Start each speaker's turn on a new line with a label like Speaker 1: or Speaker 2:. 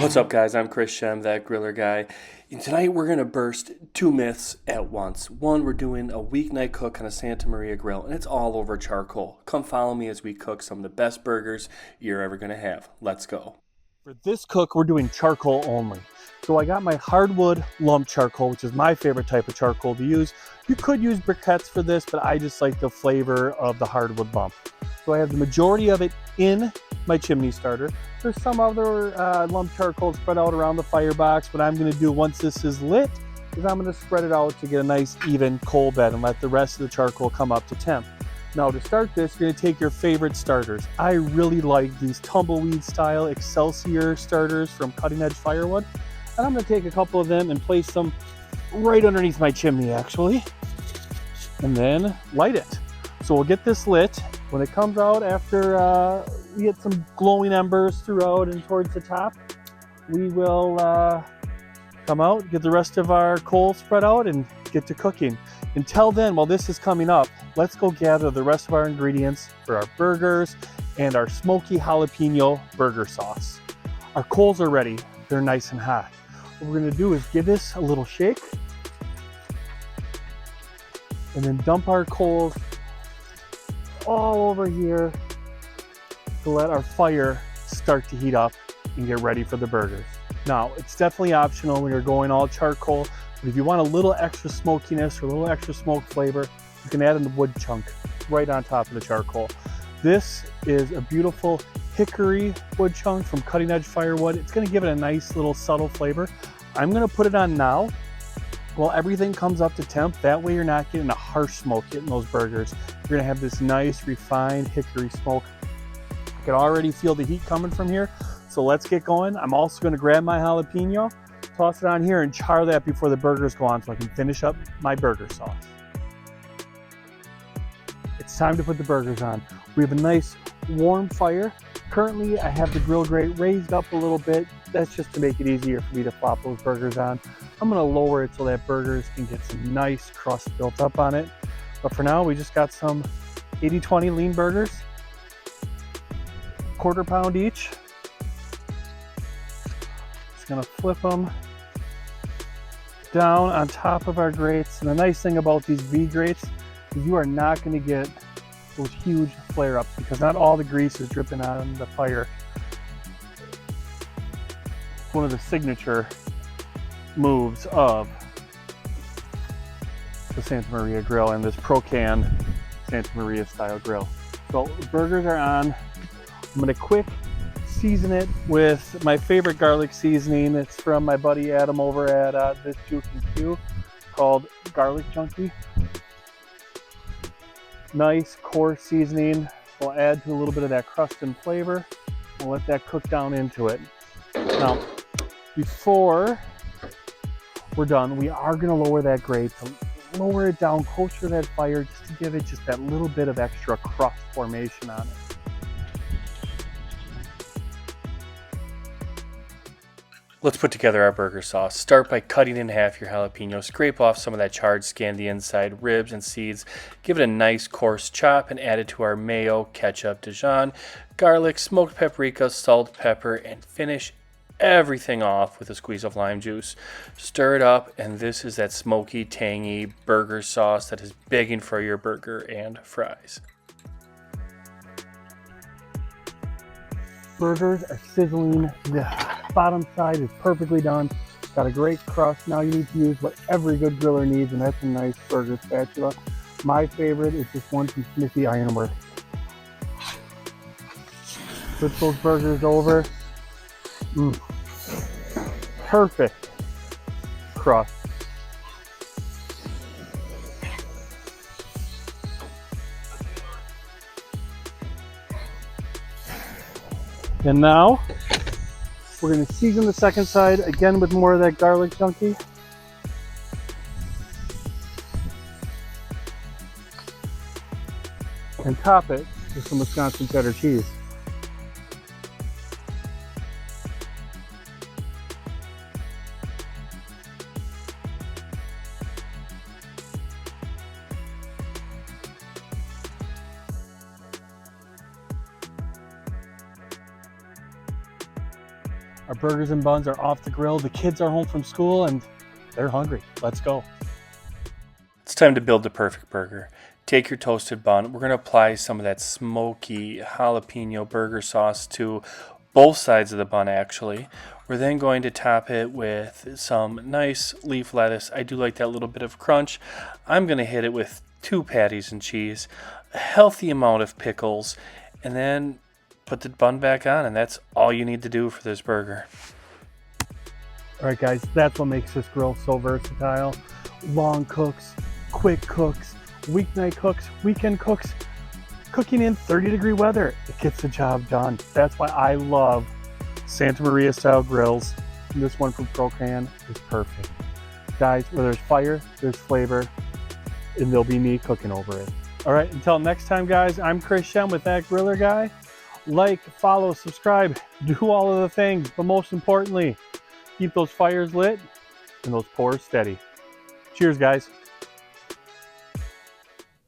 Speaker 1: What's up, guys? I'm Chris Shem, that griller guy. And tonight we're going to burst two myths at once. One, we're doing a weeknight cook on a Santa Maria grill, and it's all over charcoal. Come follow me as we cook some of the best burgers you're ever going to have. Let's go.
Speaker 2: For this cook, we're doing charcoal only. So I got my hardwood lump charcoal, which is my favorite type of charcoal to use. You could use briquettes for this, but I just like the flavor of the hardwood lump. So I have the majority of it in my chimney starter. There's some other lump charcoal spread out around the firebox. What I'm going to do once this is lit is I'm going to spread it out to get a nice even coal bed and let the rest of the charcoal come up to temp. Now to start this, you're going to take your favorite starters. I really like these tumbleweed style Excelsior starters from Cutting Edge Firewood. And I'm going to take a couple of them and place them right underneath my chimney actually. And then light it. So we'll get this lit. When it comes out after we get some glowing embers throughout and towards the top, we will come out, get the rest of our coal spread out and get to cooking. Until then, while this is coming up, let's go gather the rest of our ingredients for our burgers and our smoky jalapeno burger sauce. Our coals are ready. They're nice and hot. What we're gonna do is give this a little shake and then dump our coals all over here to let our fire start to heat up and get ready for the burgers. Now, it's definitely optional when you're going all charcoal, but if you want a little extra smokiness or a little extra smoke flavor, you can add in the wood chunk right on top of the charcoal. This is a beautiful hickory wood chunk from Cutting Edge Firewood. It's gonna give it a nice little subtle flavor. I'm gonna put it on now while everything comes up to temp. That way you're not getting a harsh smoke hitting those burgers. You're gonna have this nice refined hickory smoke. I can already feel the heat coming from here. So let's get going. I'm also gonna grab my jalapeno, toss it on here and char that before the burgers go on so I can finish up my burger sauce. It's time to put the burgers on. We have a nice warm fire. Currently, I have the grill grate raised up a little bit. That's just to make it easier for me to flop those burgers on. I'm gonna lower it so that burgers can get some nice crust built up on it. But for now, we just got some 80-20 lean burgers, quarter pound each. Just gonna flip them down on top of our grates. And the nice thing about these V grates is you are not gonna get those huge flare-ups because not all the grease is dripping on the fire. One of the signature moves of the Santa Maria grill and this ProKan Santa Maria style grill. So the burgers are on. I'm gonna quick season it with my favorite garlic seasoning. It's from my buddy Adam over at This Juke and Q, called Garlic Junkie. Nice coarse seasoning. We'll add to a little bit of that crust and flavor. We'll let that cook down into it. Now, before we're done, we are gonna lower that grate to lower it down closer to that fire just to give it just that little bit of extra crust formation on it.
Speaker 1: Let's put together our burger sauce. Start by cutting in half your jalapeno. Scrape off some of that charred skin, the inside, ribs and seeds. Give it a nice coarse chop and add it to our mayo, ketchup, Dijon, garlic, smoked paprika, salt, pepper, and finish everything off with a squeeze of lime juice. Stir it up, and this is that smoky, tangy burger sauce that is begging for your burger and fries.
Speaker 2: Burgers are sizzling. The bottom side is perfectly done. Got a great crust. Now you need to use what every good griller needs, and that's a nice burger spatula. My favorite is this one from Smithy Ironworks. Put those burgers over. Perfect crust. And now we're going to season the second side again with more of that garlic junkie. And top it with some Wisconsin cheddar cheese. Our burgers and buns are off the grill. The kids are home from school and they're hungry. Let's go.
Speaker 1: It's time to build the perfect burger. Take your toasted bun. We're going to apply some of that smoky jalapeno burger sauce to both sides of the bun, actually. We're then going to top it with some nice leaf lettuce. I do like that little bit of crunch. I'm going to hit it with 2 patties and cheese, a healthy amount of pickles, and then put the bun back on, and that's all you need to do for this burger.
Speaker 2: All right, guys, that's what makes this grill so versatile. Long cooks, quick cooks, weeknight cooks, weekend cooks, cooking in 30-degree weather. It gets the job done. That's why I love Santa Maria style grills. And this one from ProKan is perfect. Guys, where there's fire, there's flavor, and there'll be me cooking over it. All right, until next time, guys, I'm Chris Shem with That Griller Guy. Like, follow, subscribe, do all of the things, but most importantly, keep those fires lit and those pours steady. Cheers, guys.